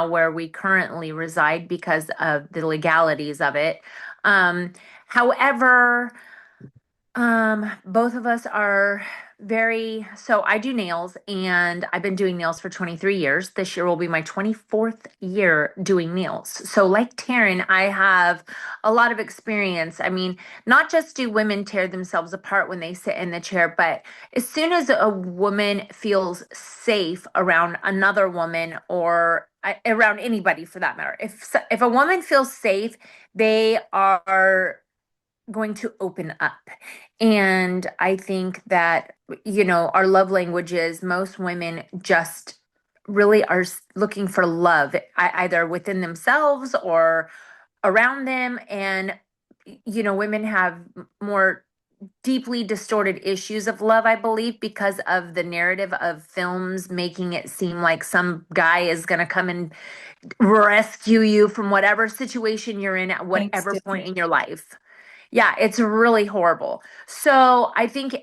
where we currently reside because of the legalities of it. Um, However, both of us are so I do nails and I've been doing nails for 23 years. This year will be my 24th year doing nails. So like Taryn, I have a lot of experience. I mean, not just do women tear themselves apart when they sit in the chair, but as soon as a woman feels safe around another woman or around anybody for that matter, if a woman feels safe, they are going to open up. And I think that, our love languages, most women just really are looking for love, either within themselves or around them. And, women have more deeply distorted issues of love, I believe, because of the narrative of films making it seem like some guy is going to come and rescue you from whatever situation you're in at Thanks, whatever point Tiffany. in your life. Yeah, it's really horrible. So I think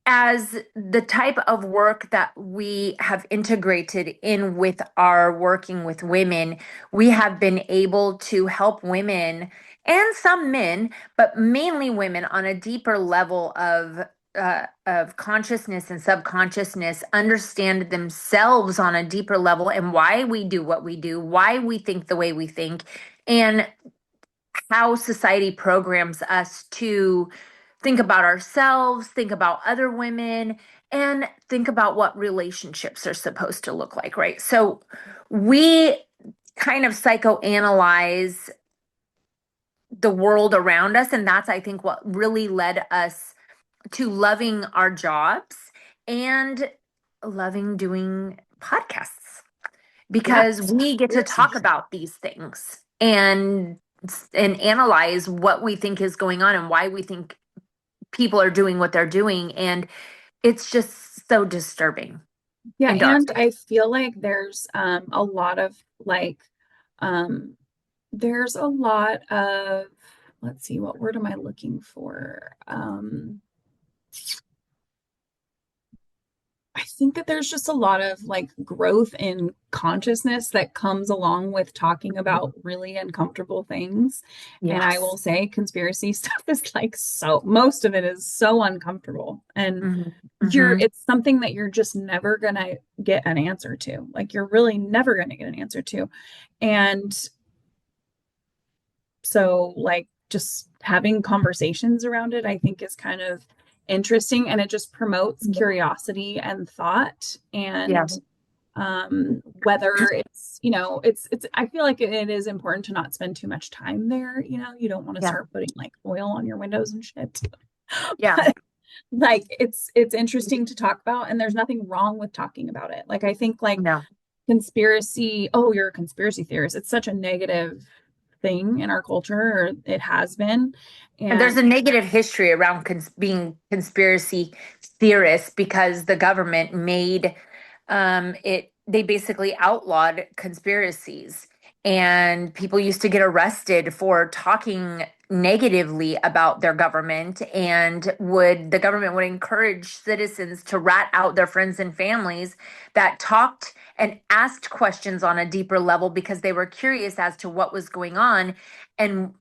as the type of work that we have integrated in with our working with women, we have been able to help women and some men, but mainly women on a deeper level of consciousness and subconsciousness, understand themselves on a deeper level and why we do what we do, why we think the way we think, and how society programs us to think about ourselves, think about other women, and think about what relationships are supposed to look like, right? So we kind of psychoanalyze the world around us. And that's, I think, what really led us to loving our jobs and loving doing podcasts Yeah, because we get to conspiracy. talk about these things and analyze what we think is going on and why we think people are doing what they're doing, and it's just so disturbing Yeah, and dark. and I feel like there's a lot of um there's a lot of, let's see, what word am I looking for? I think that there's just a lot of like growth in consciousness that comes along with talking about really uncomfortable things. And I will Yes. say conspiracy stuff is like, so most of it is so uncomfortable. And Hmm. Hmm. it's something that you're just never gonna get an answer to. Like you're really never gonna get an answer to. And so like just having conversations around it, I think is kind of interesting, and it just promotes curiosity and thought. Yeah. And whether it's, it's I feel like it is important to not spend too much time there. You don't want to Yeah. start putting like oil on your windows and shit. Yeah. But like it's interesting to talk about, and there's nothing wrong with talking about it. Like I think like No. conspiracy, oh, you're a conspiracy theorist. It's such a negative thing in our culture, or it has been. And there's And a negative history around being conspiracy theorists because the government made they basically outlawed conspiracies. And people used to get arrested for talking negatively about their government, and the government would encourage citizens to rat out their friends and families that talked and asked questions on a deeper level because they were curious as to what was going on. And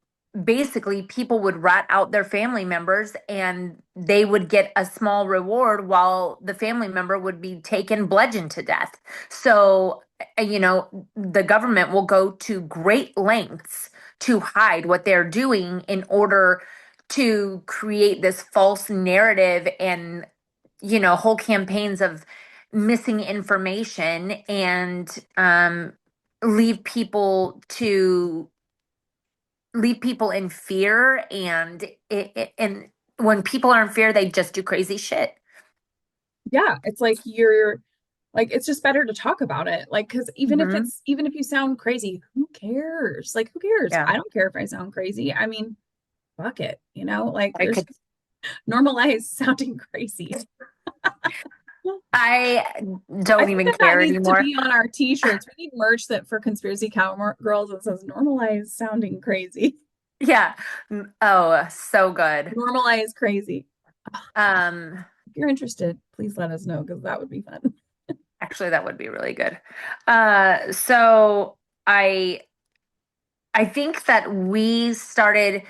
basically people would rat out their family members and they would get a small reward while the family member would be taken bludgeoned to death. So, the government will go to great lengths to hide what they're doing in order to create this false narrative and, whole campaigns of missing information and leave people to leave people in fear, and and when people are in fear they just do crazy shit. yeah, it's like you're like, it's just better to talk about it. Like, because Hmm. even if you sound crazy, who cares? Like, who cares? Yeah. I don't care if I sound crazy. I mean, fuck it, like I there's could. just normalize sounding crazy. I I don't think even that care needs to anymore. be on our t-shirts. We need merch that for conspiracy cowgirls that says normalize sounding crazy. Yeah. Oh, so good. Normalize crazy. um If you're interested, please let us know because that would be fun. Actually, that would be really good. So I think that we started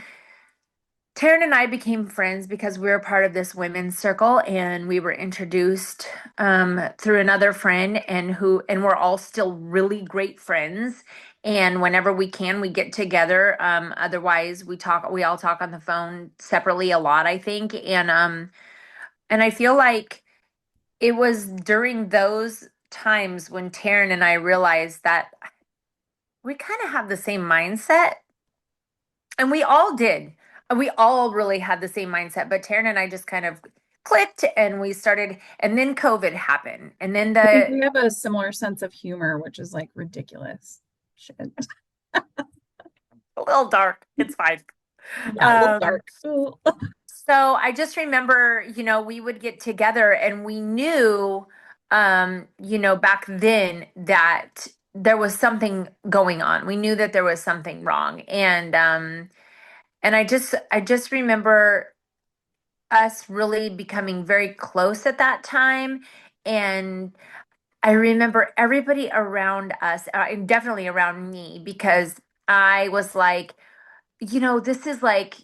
Taryn and I became friends because we were part of this women's circle and we were introduced through another friend and we're all still really great friends. And whenever we can, we get together. Otherwise we all talk on the phone separately a lot, I think. And I feel like it was during those times when Taryn and I realized that we kind of have the same mindset. And we all did. We all really had the same mindset, but Taryn and I just kind of clicked and we started, and then COVID happened. And then I think the we have a similar sense of humor, which is like ridiculous. Shit. a little dark, it's fine. Yeah, a little Um, dark. Ooh. so I just remember, we would get together and we knew, back then that there was something going on. We knew that there was something wrong. And I just remember us really becoming very close at that time. And I remember everybody around us, and definitely around me, because I was like, this is like,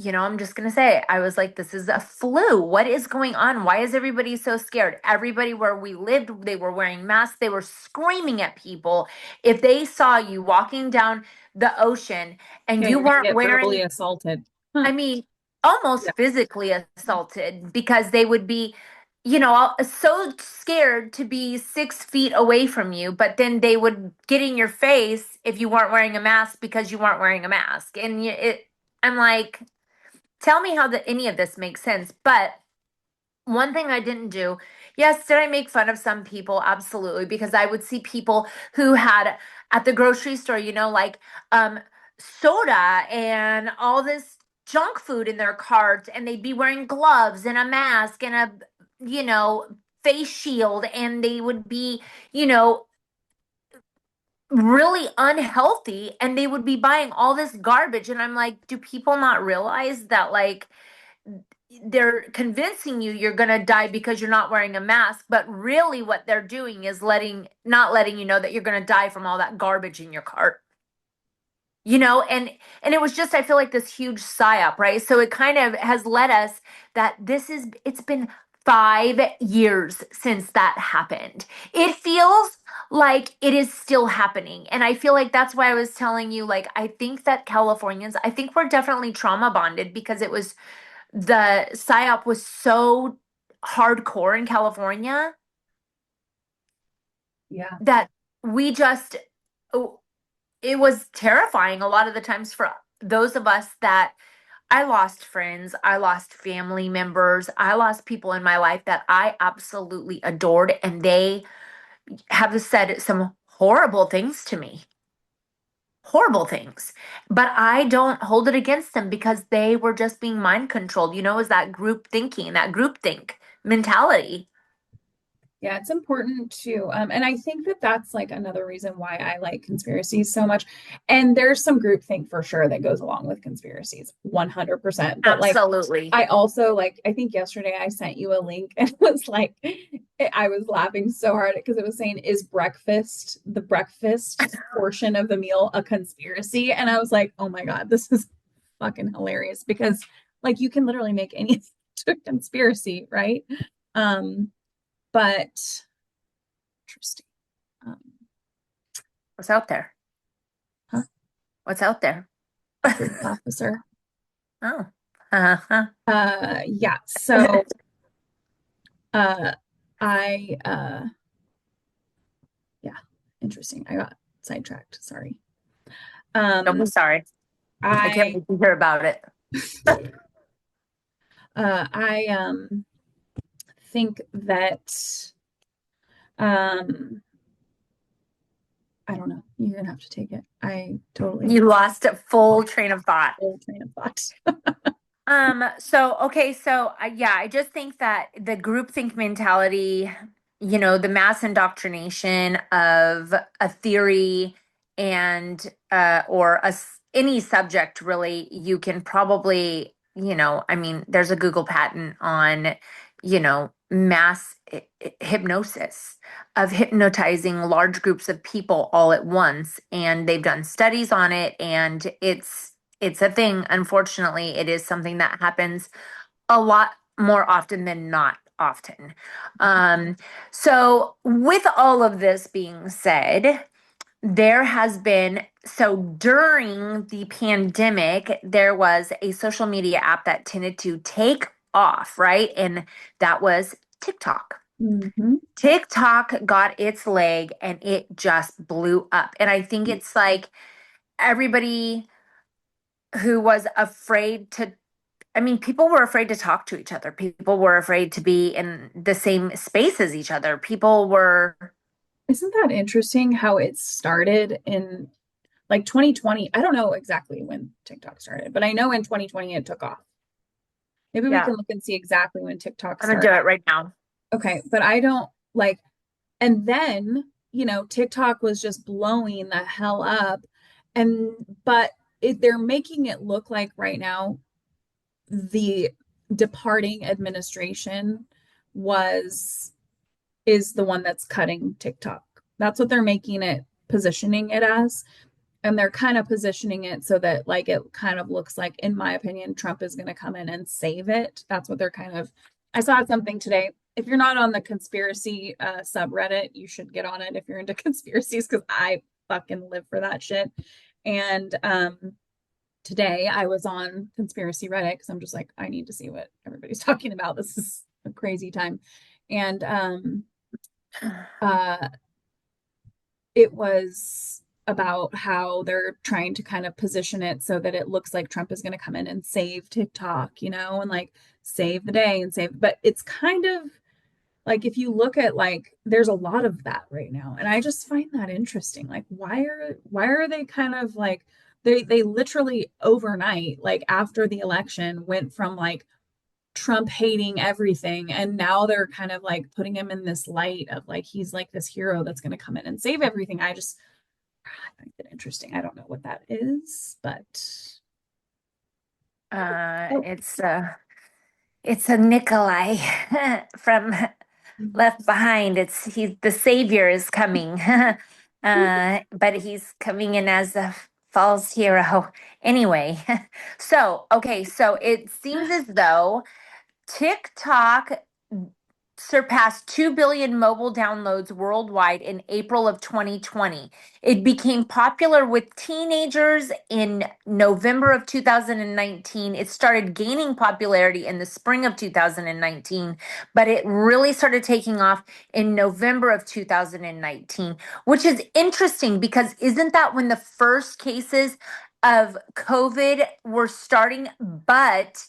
I'm just going to say, it. I was like, this is a flu. What is going on? Why is everybody so scared? Everybody where we lived, they were wearing masks. They were screaming at people. If they saw you walking down the ocean and Yeah, you you're gonna weren't get verbally wearing assaulted. Huh. I mean, Yeah. almost physically assaulted because they would be, so scared to be 6 feet away from you, but then they would get in your face if you weren't wearing a mask because you weren't wearing a mask. I'm like, tell me how any of this makes sense. But one thing I didn't do, yes, did I make fun of some people? Absolutely, because I would see people who had at the grocery store, like soda and all this junk food in their cart, and they'd be wearing gloves and a mask and you know, face shield, and they would be, you know, really unhealthy, and they would be buying all this garbage. And I'm like, do people not realize that, like, they're convincing you you're going to die because you're not wearing a mask, but really what they're doing is not letting you know that you're going to die from all that garbage in your cart. And it was just, I feel like, this huge psyop, right? So it kind of has led us that it's been 5 years since that happened. It feels like it is still happening. And I feel like that's why I was telling you, like, I think that Californians, I think we're definitely trauma bonded because the psyop was so hardcore in California Yeah. that we just, oh, it was terrifying a lot of the times for those of us that I lost friends, I lost family members, I lost people in my life that I absolutely adored, and they have said some horrible things to me. Horrible things. But I don't hold it against them because they were just being mind controlled. Is that group thinking, that group think mentality. Yeah, it's important to, and I think that that's like another reason why I like conspiracies so much. And there's some groupthink for sure that goes along with conspiracies, 100%. But like, Absolutely. I also like, I think yesterday I sent you a link and it was like, I was laughing so hard because it was saying, is the breakfast portion of the meal a conspiracy? And I was like, oh my God, this is fucking hilarious because like you can literally make anything to a conspiracy, right? Um, but interesting. Um, What's out there? huh? What's out there? Police officer. Oh. Uh-huh. Yeah. So, uh, yeah, interesting. I got sidetracked. Sorry. Don't be Um, sorry. I can't I, wait to hear about it. I think that, um, I don't know. You're gonna have to take it. I totally You lost a full train of thought. full train of thought. So okay, so yeah, I just think that the groupthink mentality, the mass indoctrination of a theory and or any subject really, you can probably, I mean, there's a Google patent on, mass hypnosis, of hypnotizing large groups of people all at once. And they've done studies on it, and it's a thing. Unfortunately, it is something that happens a lot more often than not often. So with all of this being said, there has been, so during the pandemic, there was a social media app that tended to take off, right? And that was TikTok. Hmm. TikTok got its leg and it just blew up. And I think it's like everybody who was afraid to, I mean, people were afraid to talk to each other. People were afraid to be in the same space as each other. People were, Isn't that interesting how it started in like 2020? I don't know exactly when TikTok started, but I know in 2020 it took off. Maybe we yeah, can look and see exactly when TikTok I'm gonna do started. it right now. Okay, but I don't like, and then, TikTok was just blowing the hell up. And, but they're making it look like right now the departing administration was is the one that's cutting TikTok. That's what they're making it, positioning it as. And they're kind of positioning it so that, like, it kind of looks like, in my opinion, Trump is going to come in and save it. That's what they're kind of. I saw something today. If you're not on the conspiracy subreddit, you should get on it if you're into conspiracies, because I fucking live for that shit. And today I was on conspiracy Reddit because I'm just like, I need to see what everybody's talking about. This is a crazy time. And uh it was about how they're trying to kind of position it so that it looks like Trump is going to come in and save TikTok, and like save the day and save, but it's kind of like, if you look at, like, there's a lot of that right now. And I just find that interesting. Like, why are they kind of like, they literally overnight, like after the election, went from like Trump hating everything, and now they're kind of like putting him in this light of like he's like this hero that's going to come in and save everything. I find it interesting. I don't know what that is, but oh, It's a Nikolai from Left Behind. The savior is coming. But he's coming in as a false hero. Anyway, so okay, so it seems as though TikTok surpassed 2 billion mobile downloads worldwide in April of 2020. It became popular with teenagers in November of 2019. It started gaining popularity in the spring of 2019, but it really started taking off in November of 2019, which is interesting because isn't that when the first cases of COVID were starting? But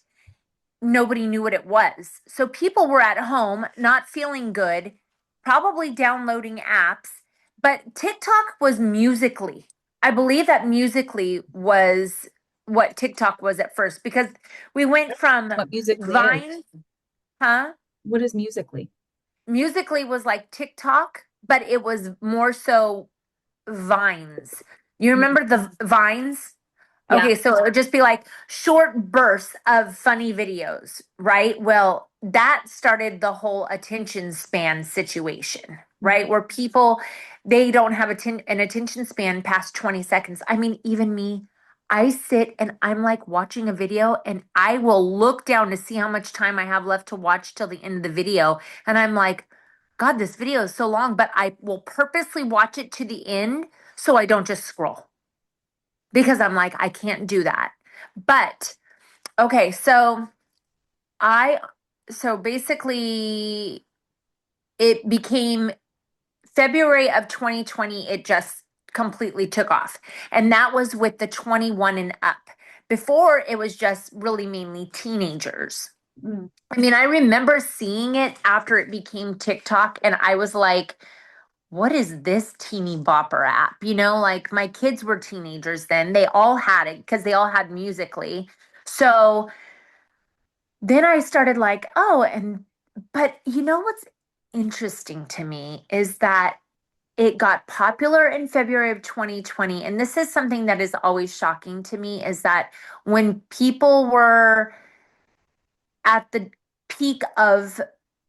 nobody knew what it was. So people were at home, not feeling good, probably downloading apps, but TikTok was Musically. I believe that Musically was what TikTok was at first because we went from what Musically is. Vine, huh? What is Musically? Musically was like TikTok, but it was more so Vines. You Mm. remember the Vines? Yeah. Okay, so it would just be like short bursts of funny videos, right? Well, that started the whole attention span situation, right? Where people they don't have an attention span past 20 seconds. I mean, even me, I sit and I'm like watching a video and I will look down to see how much time I have left to watch till the end of the video. And I'm like, God, this video is so long, but I will purposely watch it to the end so I don't just scroll because I'm like, I can't do that. But okay, I, so basically, it became February of 2020, it just completely took off. And that was with the 21 and up. Before, it was just really mainly teenagers. Mm. I mean, I remember seeing it after it became TikTok, and I was like, what is this teeny bopper app? Like my kids were teenagers then. They all had it because they all had Musically. So then I started like, oh, but what's interesting to me is that it got popular in February of 2020. And this is something that is always shocking to me is that when people were at the peak of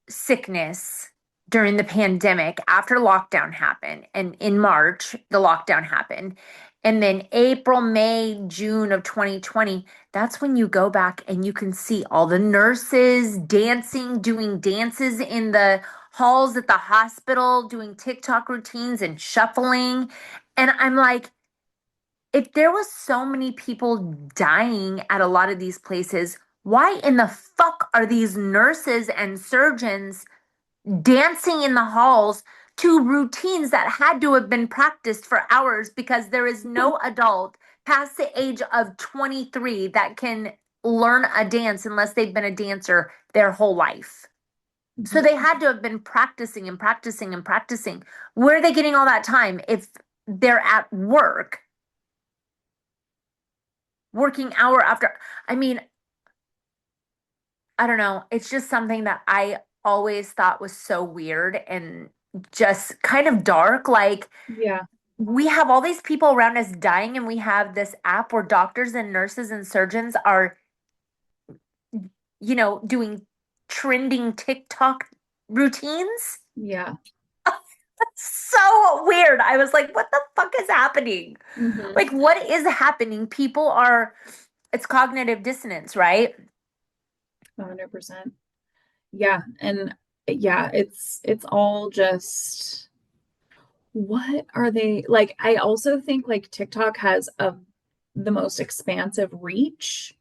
sickness during the pandemic after lockdown happened. And in March, the lockdown happened. And then April, May, June of 2020, that's when you go back and you can see all the nurses dancing, doing dances in the halls at the hospital, doing TikTok routines and shuffling. And I'm like, if there was so many people dying at a lot of these places, why in the fuck are these nurses and surgeons dancing in the halls to routines that had to have been practiced for hours because there is no adult past the age of 23 that can learn a dance unless they've been a dancer their whole life. So Mhm. they had to have been practicing and practicing and practicing. Where are they getting all that time if they're at work, working hour after? I mean, I don't know. It's just something that I always thought was so weird and just kind of dark. Like, Yeah. we have all these people around us dying, and we have this app where doctors and nurses and surgeons are, doing trending TikTok routines. Yeah. So weird. I was like, what the fuck is happening? Hmm. Like, what is happening? It's cognitive dissonance, right? 100%. Yeah. And yeah, it's all just what are they like? I also think like TikTok has the most expansive reach.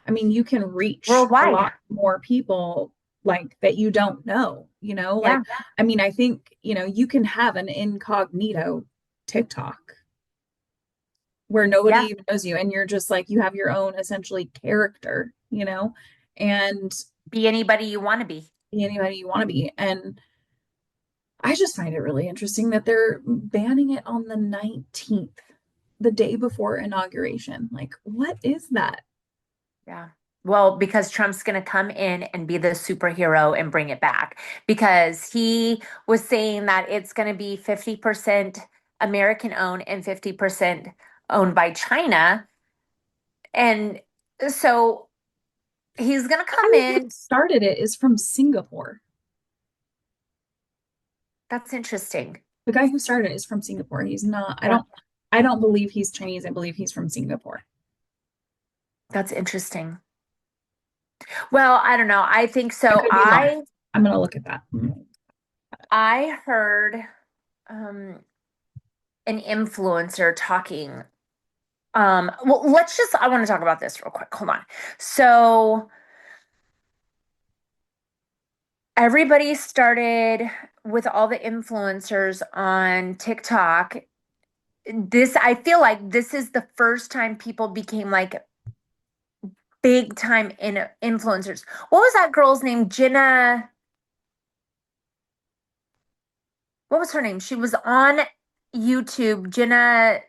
I mean, you can reach a Worldwide. lot more people like that you don't know, you know? Yeah. Like, I mean, I think, you can have an incognito TikTok where nobody Yeah. even knows you and you're just like you have your own essentially character, and Be anybody you want to be. be anybody you want to be. And I just find it really interesting that they're banning it on the 19th, the day before inauguration. Like, what is that? Yeah. Well, because Trump's going to come in and be the superhero and bring it back because he was saying that it's going to be 50% American owned and 50% owned by China. And so he's going to The come guy who in. started it is from Singapore. That's interesting. The guy who started it is from Singapore. He's not, Yeah. I don't believe he's Chinese. I believe he's from Singapore. That's interesting. Well, I don't know. I think I so. could be wrong. I'm gonna look at that. I heard um an influencer talking. Well, I want to talk about this real quick. Hold on. So everybody started with all the influencers on TikTok. I feel like this is the first time people became like big time influencers. What was that girl's name? What was her name? She was on YouTube. Jenna,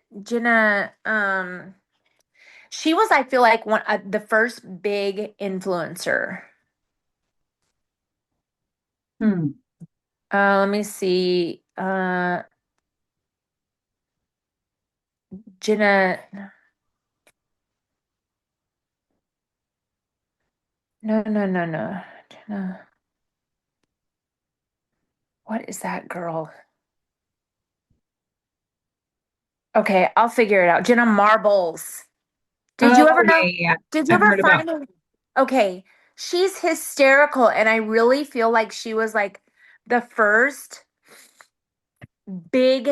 she was, I feel like, the first big influencer. Hmm. Let me see. Jenna, no, no, no, no. Jenna, what is that girl? Okay, I'll figure it out. Jenna Marbles. Did Oh you ever yeah, know? yeah, yeah. Did you I've ever heard about. find her? Okay, she's hysterical, and I really feel like she was like the first big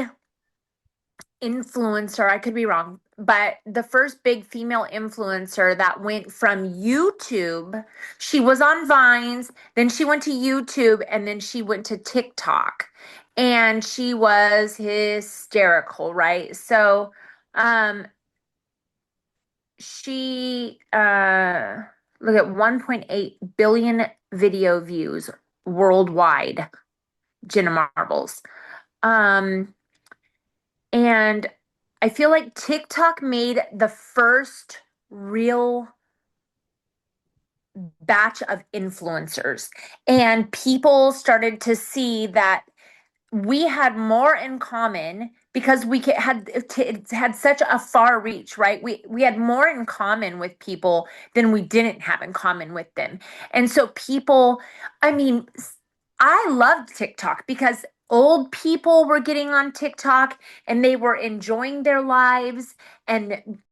influencer. I could be wrong, but the first big female influencer that went from YouTube. She was on Vines, then she went to YouTube, and then she went to TikTok. And she was hysterical, right? So, um, she look at 1.8 billion video views worldwide, Jenna Marbles. Um, And I feel like TikTok made the first real batch of influencers, and people started to see that we had more in common because it had such a far reach, right? We had more in common with people than we didn't have in common with them. And so people, I mean, I loved TikTok because old people were getting on TikTok and they were enjoying their lives and